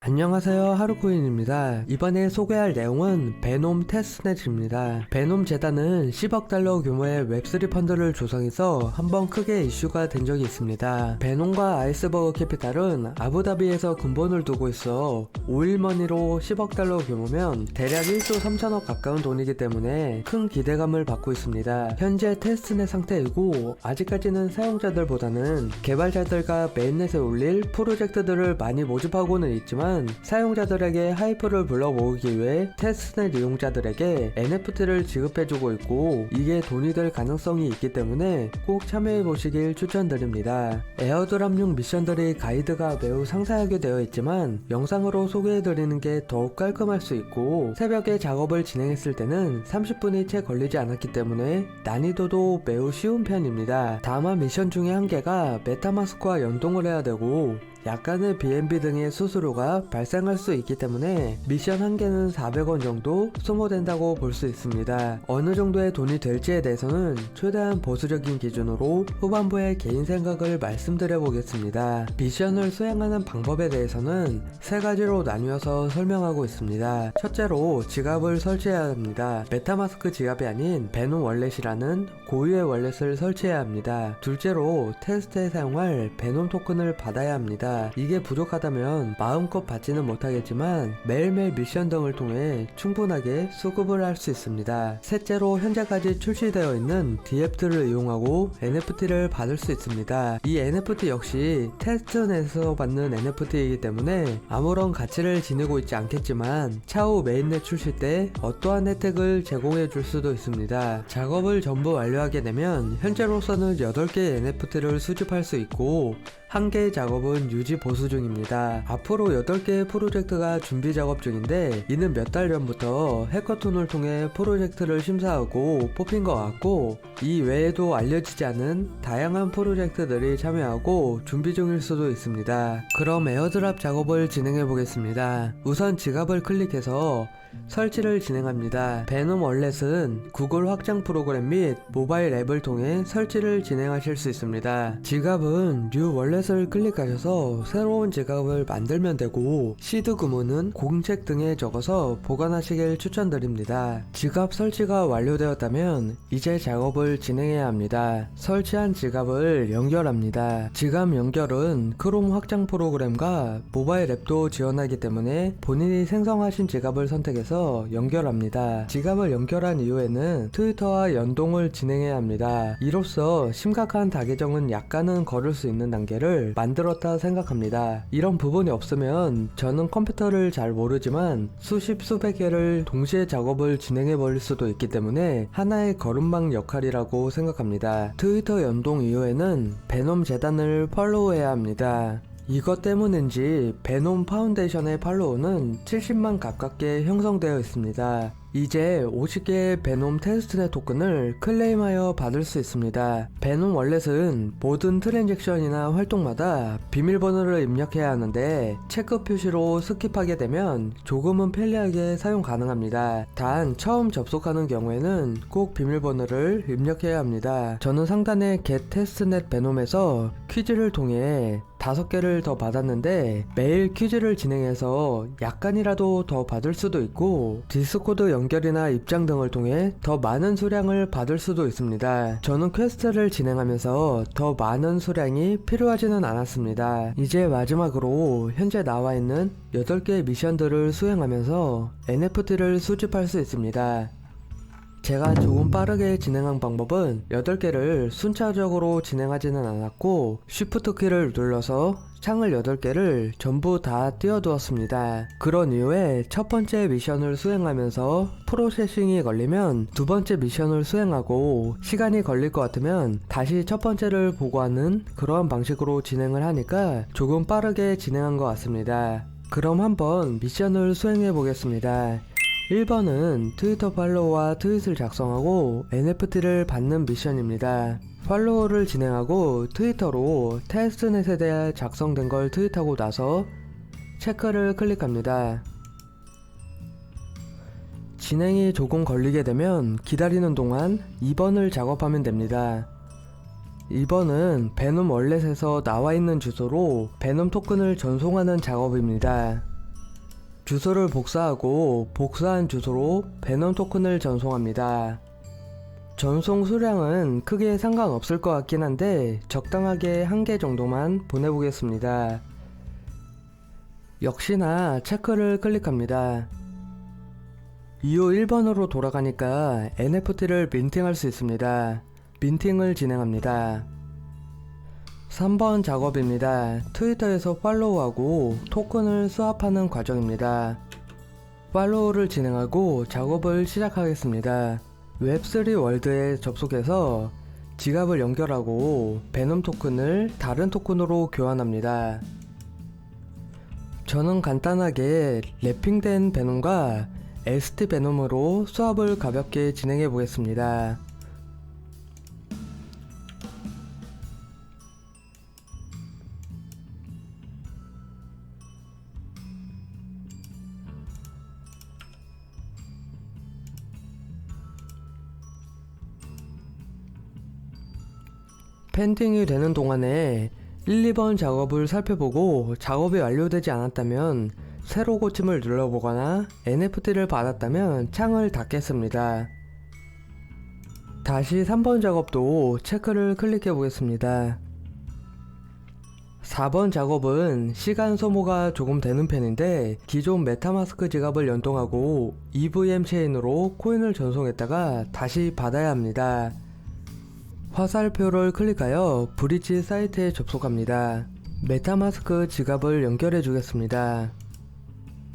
안녕하세요, 하루코인입니다. 이번에 소개할 내용은 베놈 테스트넷입니다. 베놈 재단은 10억 달러 규모의 웹3 펀드를 조성해서 한번 크게 이슈가 된 적이 있습니다. 베놈과 아이스버그 캐피탈은 아부다비에서 근본을 두고 있어 오일머니로 10억 달러 규모면 대략 1조 3천억 가까운 돈이기 때문에 큰 기대감을 받고 있습니다. 현재 테스트넷 상태이고 아직까지는 사용자들보다는 개발자들과 메인넷에 올릴 프로젝트들을 많이 모집하고는 있지만 사용자들에게 하이프를 불러모으기 위해 테스트넷 이용자들에게 NFT를 지급해주고 있고 이게 돈이 될 가능성이 있기 때문에 꼭 참여해보시길 추천드립니다. 에어드랍용 미션들이 가이드가 매우 상세하게 되어 있지만 영상으로 소개해드리는 게 더욱 깔끔할 수 있고 새벽에 작업을 진행했을 때는 30분이 채 걸리지 않았기 때문에 난이도도 매우 쉬운 편입니다. 다만 미션 중에 한 개가 메타마스크와 연동을 해야 되고 약간의 BNB 등의 수수료가 발생할 수 있기 때문에 미션 한 개는 400원 정도 소모된다고 볼 수 있습니다. 어느 정도의 돈이 될지에 대해서는 최대한 보수적인 기준으로 후반부에 개인 생각을 말씀드려 보겠습니다. 미션을 수행하는 방법에 대해서는 세 가지로 나뉘어서 설명하고 있습니다. 첫째로 지갑을 설치해야 합니다. 메타마스크 지갑이 아닌 베놈 월렛이라는 고유의 월렛을 설치해야 합니다. 둘째로 테스트에 사용할 베놈 토큰을 받아야 합니다. 이게 부족하다면 마음껏 받지는 못하겠지만 매일매일 미션 등을 통해 충분하게 수급을 할 수 있습니다. 셋째로 현재까지 출시되어 있는 DF들을 이용하고 NFT를 받을 수 있습니다. 이 NFT 역시 테스트넷에서 받는 NFT이기 때문에 아무런 가치를 지니고 있지 않겠지만 차후 메인넷 출시 때 어떠한 혜택을 제공해 줄 수도 있습니다. 작업을 전부 완료하게 되면 현재로서는 8개의 NFT를 수집할 수 있고 1개의 작업은 유지 보수 중입니다. 앞으로 8개의 프로젝트가 준비 작업 중인데 이는 몇 달 전부터 해커톤을 통해 프로젝트를 심사하고 뽑힌 것 같고 이 외에도 알려지지 않은 다양한 프로젝트들이 참여하고 준비 중일 수도 있습니다. 그럼 에어드랍 작업을 진행해 보겠습니다. 우선 지갑을 클릭해서 설치를 진행합니다. 베놈 월렛은 구글 확장 프로그램 및 모바일 앱을 통해 설치를 진행하실 수 있습니다. 지갑은 뉴 월렛을 클릭하셔서 새로운 지갑을 만들면 되고 시드 구문은 공책 등에 적어서 보관하시길 추천드립니다. 지갑 설치가 완료되었다면 이제 작업을 진행해야 합니다. 설치한 지갑을 연결합니다. 지갑 연결은 크롬 확장 프로그램과 모바일 앱도 지원하기 때문에 본인이 생성하신 지갑을 선택해서 연결합니다. 지갑을 연결한 이후에는 트위터와 연동을 진행해야 합니다. 이로써 심각한 다계정은 약간은 걸을 수 있는 단계를 만들었다 생각합니다. 이런 부분이 없으면 저는 컴퓨터를 잘 모르지만 수십 수백 개를 동시에 작업을 진행해 버릴 수도 있기 때문에 하나의 걸음망 역할이라고 생각합니다. 트위터 연동 이후에는 베놈 재단을 팔로우해야 합니다. 이것 때문인지 베놈 파운데이션의 팔로우는 70만 가깝게 형성되어 있습니다. 이제 50개의 베놈 테스트넷 토큰을 클레임하여 받을 수 있습니다. 베놈 월렛은 모든 트랜잭션이나 활동마다 비밀번호를 입력해야 하는데 체크 표시로 스킵하게 되면 조금은 편리하게 사용 가능합니다. 단 처음 접속하는 경우에는 꼭 비밀번호를 입력해야 합니다. 저는 상단의 Get 테스트넷 베놈에서 퀴즈를 통해 5개를 더 받았는데 매일 퀴즈를 진행해서 약간이라도 더 받을 수도 있고 디스코드 연결이나 입장 등을 통해 더 많은 수량을 받을 수도 있습니다. 저는 퀘스트를 진행하면서 더 많은 수량이 필요하지는 않았습니다. 이제 마지막으로 현재 나와 있는 8개의 미션들을 수행하면서 NFT를 수집할 수 있습니다. 제가 조금 빠르게 진행한 방법은 8개를 순차적으로 진행하지는 않았고 쉬프트 키를 눌러서 창을 8개를 전부 다 띄워두었습니다. 그런 이후에 첫 번째 미션을 수행하면서 프로세싱이 걸리면 두 번째 미션을 수행하고 시간이 걸릴 것 같으면 다시 첫 번째를 보고하는 그러한 방식으로 진행을 하니까 조금 빠르게 진행한 것 같습니다. 그럼 한번 미션을 수행해 보겠습니다. 1번은 트위터 팔로우와 트윗을 작성하고 NFT를 받는 미션입니다. 팔로우를 진행하고 트위터로 테스트넷에 대해 작성된 걸 트윗하고 나서 체크를 클릭합니다. 진행이 조금 걸리게 되면 기다리는 동안 2번을 작업하면 됩니다. 2번은 베놈 월렛에서 나와있는 주소로 베놈 토큰을 전송하는 작업입니다. 주소를 복사하고 복사한 주소로 베놈 토큰을 전송합니다. 전송 수량은 크게 상관없을 것 같긴 한데 적당하게 1개 정도만 보내보겠습니다. 역시나 체크를 클릭합니다. 이후 1번으로 돌아가니까 NFT를 민팅할 수 있습니다. 민팅을 진행합니다. 3번 작업입니다. 트위터에서 팔로우하고 토큰을 스왑하는 과정입니다. 팔로우를 진행하고 작업을 시작하겠습니다. 웹3 월드에 접속해서 지갑을 연결하고 베놈 토큰을 다른 토큰으로 교환합니다. 저는 간단하게 랩핑된 베놈과 ST 베놈으로 수합을 가볍게 진행해 보겠습니다. 펜딩이 되는 동안에 1, 2번 작업을 살펴보고 작업이 완료되지 않았다면 새로 고침을 눌러보거나 NFT를 받았다면 창을 닫겠습니다. 다시 3번 작업도 체크를 클릭해 보겠습니다. 4번 작업은 시간 소모가 조금 되는 편인데 기존 메타마스크 지갑을 연동하고 EVM 체인으로 코인을 전송했다가 다시 받아야 합니다. 화살표를 클릭하여 브릿지 사이트에 접속합니다. 메타마스크 지갑을 연결해 주겠습니다.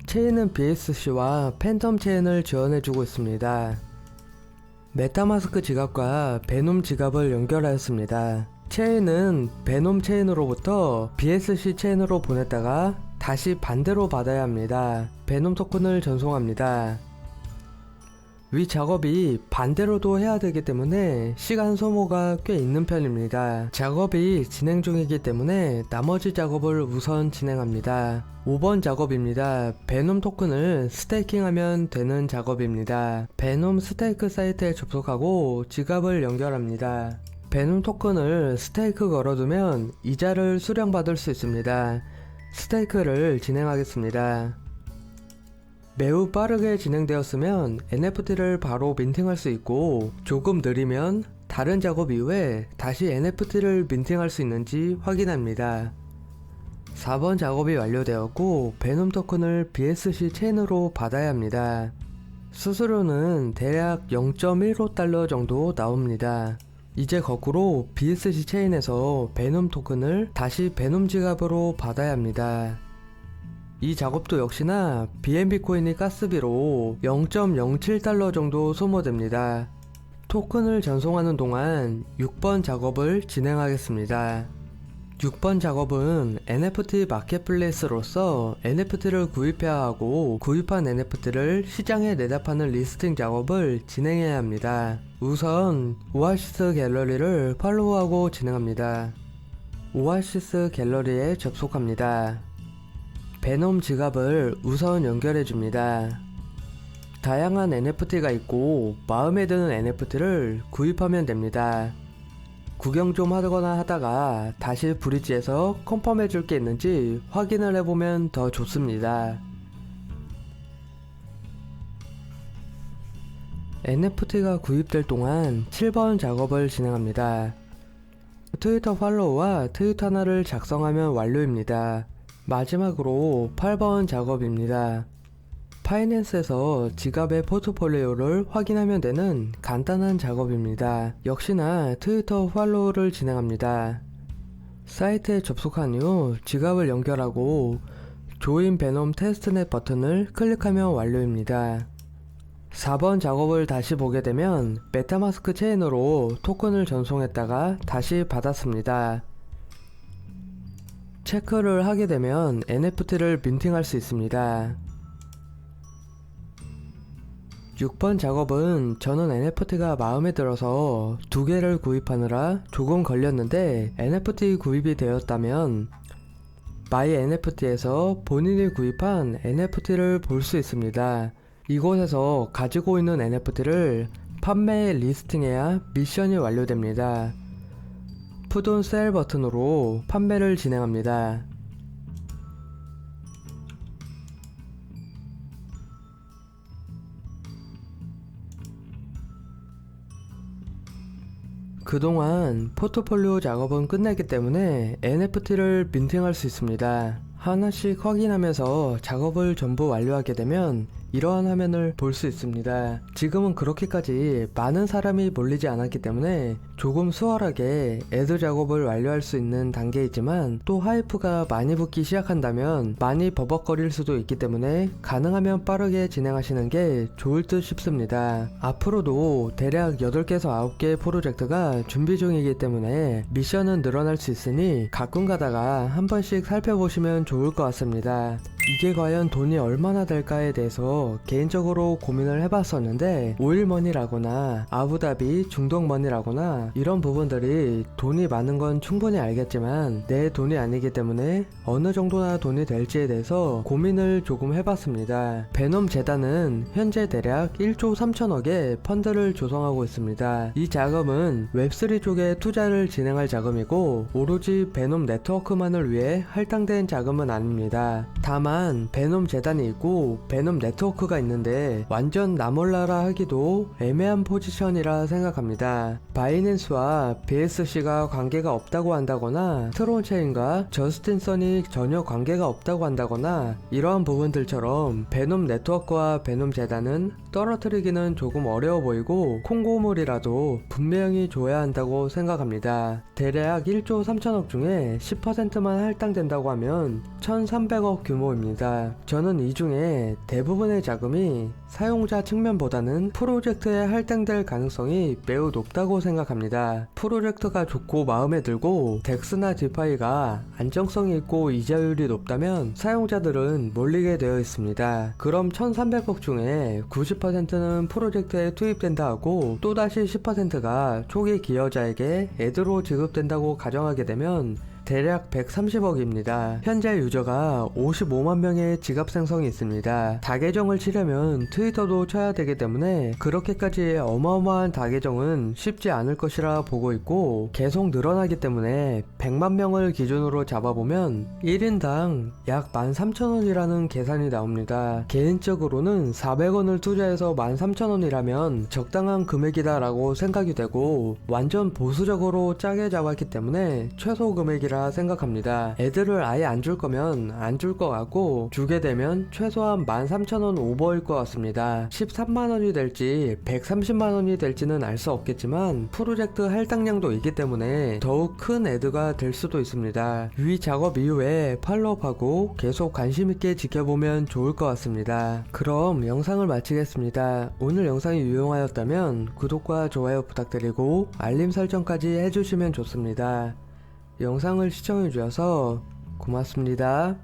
체인은 BSC와 팬텀 체인을 지원해주고 있습니다. 메타마스크 지갑과 베놈 지갑을 연결하였습니다. 체인은 베놈 체인으로부터 BSC 체인으로 보냈다가 다시 반대로 받아야 합니다. 베놈 토큰을 전송합니다. 위 작업이 반대로도 해야 되기 때문에 시간 소모가 꽤 있는 편입니다. 작업이 진행 중이기 때문에 나머지 작업을 우선 진행합니다. 5번 작업입니다. 베놈 토큰을 스테이킹하면 되는 작업입니다. 베놈 스테이크 사이트에 접속하고 지갑을 연결합니다. 베놈 토큰을 스테이크 걸어두면 이자를 수령받을 수 있습니다. 스테이크를 진행하겠습니다. 매우 빠르게 진행되었으면 NFT를 바로 민팅할 수 있고 조금 느리면 다른 작업 이후에 다시 NFT를 민팅할 수 있는지 확인합니다. 4번 작업이 완료되었고 베놈 토큰을 BSC 체인으로 받아야 합니다. 수수료는 대략 0.15달러 정도 나옵니다. 이제 거꾸로 BSC 체인에서 베놈 토큰을 다시 베놈 지갑으로 받아야 합니다. 이 작업도 역시나 BNB 코인이 가스비로 0.07달러 정도 소모됩니다. 토큰을 전송하는 동안 6번 작업을 진행하겠습니다. 6번 작업은 NFT 마켓플레이스로서 NFT를 구입해야 하고 구입한 NFT를 시장에 내다 파는 리스팅 작업을 진행해야 합니다. 우선 오아시스 갤러리를 팔로우하고 진행합니다. 오아시스 갤러리에 접속합니다. 베놈 지갑을 우선 연결해 줍니다. 다양한 NFT가 있고 마음에 드는 NFT를 구입하면 됩니다. 구경 좀 하거나 하다가 다시 브릿지에서 컨펌 해줄 게 있는지 확인을 해보면 더 좋습니다. NFT가 구입될 동안 7번 작업을 진행합니다. 트위터 팔로우와 트윗 하나를 작성하면 완료입니다. 마지막으로 8번 작업입니다. 파이낸스에서 지갑의 포트폴리오를 확인하면 되는 간단한 작업입니다. 역시나 트위터 팔로우를 진행합니다. 사이트에 접속한 후 지갑을 연결하고 조인 베놈 테스트넷 버튼을 클릭하면 완료입니다. 4번 작업을 다시 보게 되면 메타마스크 체인으로 토큰을 전송했다가 다시 받았습니다. 체크를 하게 되면 NFT를 민팅할 수 있습니다. 6번 작업은 저는 NFT가 마음에 들어서 2개를 구입하느라 조금 걸렸는데 NFT 구입이 되었다면 마이 NFT에서 본인이 구입한 NFT를 볼 수 있습니다. 이곳에서 가지고 있는 NFT를 판매 리스팅해야 미션이 완료됩니다. Put on Sale 버튼으로 판매를 진행합니다. 그동안 포트폴리오 작업은 끝냈기 때문에 NFT를 민팅할 수 있습니다. 하나씩 확인하면서 작업을 전부 완료하게 되면 이러한 화면을 볼 수 있습니다. 지금은 그렇게까지 많은 사람이 몰리지 않았기 때문에 조금 수월하게 애드 작업을 완료할 수 있는 단계이지만, 또 하이프가 많이 붙기 시작한다면 많이 버벅거릴 수도 있기 때문에 가능하면 빠르게 진행하시는 게 좋을 듯 싶습니다. 앞으로도 대략 8개에서 9개 프로젝트가 준비 중이기 때문에 미션은 늘어날 수 있으니 가끔 가다가 한 번씩 살펴보시면 좋을 것 같습니다. 이게 과연 돈이 얼마나 될까에 대해서 개인적으로 고민을 해봤었는데, 오일머니라거나 아부다비 중동머니라거나 이런 부분들이 돈이 많은 건 충분히 알겠지만 내 돈이 아니기 때문에 어느 정도나 돈이 될지에 대해서 고민을 조금 해봤습니다. 베놈 재단은 현재 대략 1조 3천억의 펀드를 조성하고 있습니다. 이 자금은 웹3 쪽에 투자를 진행할 자금이고 오로지 베놈 네트워크만을 위해 할당된 자금은 아닙니다. 다만 베놈 재단이 있고 베놈 네트워크가 있는데 완전 나몰라라 하기도 애매한 포지션이라 생각합니다. 바이낸스와 BSC가 관계가 없다고 한다거나 트론체인과 저스틴 선이 전혀 관계가 없다고 한다거나 이러한 부분들처럼 베놈 네트워크와 베놈 재단은 떨어뜨리기는 조금 어려워 보이고 콩고물이라도 분명히 줘야 한다고 생각합니다. 대략 1조 3천억 중에 10%만 할당된다고 하면 1300억 규모입니다. 저는 이 중에 대부분의 자금이 사용자 측면보다는 프로젝트에 할당될 가능성이 매우 높다고 생각합니다. 프로젝트가 좋고 마음에 들고 덱스나 디파이가 안정성이 있고 이자율이 높다면 사용자들은 몰리게 되어 있습니다. 그럼 1300억 중에 90%는 프로젝트에 투입된다 하고 또다시 10%가 초기 기여자에게 애드로 지급된다고 가정하게 되면 대략 130억입니다. 현재 유저가 55만 명의 지갑 생성이 있습니다. 다계정을 치려면 트위터도 쳐야 되기 때문에 그렇게까지 어마어마한 다계정은 쉽지 않을 것이라 보고 있고, 계속 늘어나기 때문에 100만 명을 기준으로 잡아보면 1인당 약 13,000원이라는 계산이 나옵니다. 개인적으로는 400원을 투자해서 13,000원이라면 적당한 금액이다 라고 생각이 되고, 완전 보수적으로 짜게 잡았기 때문에 최소 금액이라 생각합니다. 애들을 아예 안 줄 거면 안 줄 것 같고, 주게 되면 최소한 13,000원 오버일 것 같습니다. 13만원이 될지 130만원이 될지는 알 수 없겠지만 프로젝트 할당량도 있기 때문에 더욱 큰 애드가 될 수도 있습니다. 위 작업 이후에 팔로우하고 계속 관심있게 지켜보면 좋을 것 같습니다. 그럼 영상을 마치겠습니다. 오늘 영상이 유용하였다면 구독과 좋아요 부탁드리고 알림 설정까지 해주시면 좋습니다. 영상을 시청해주셔서 고맙습니다.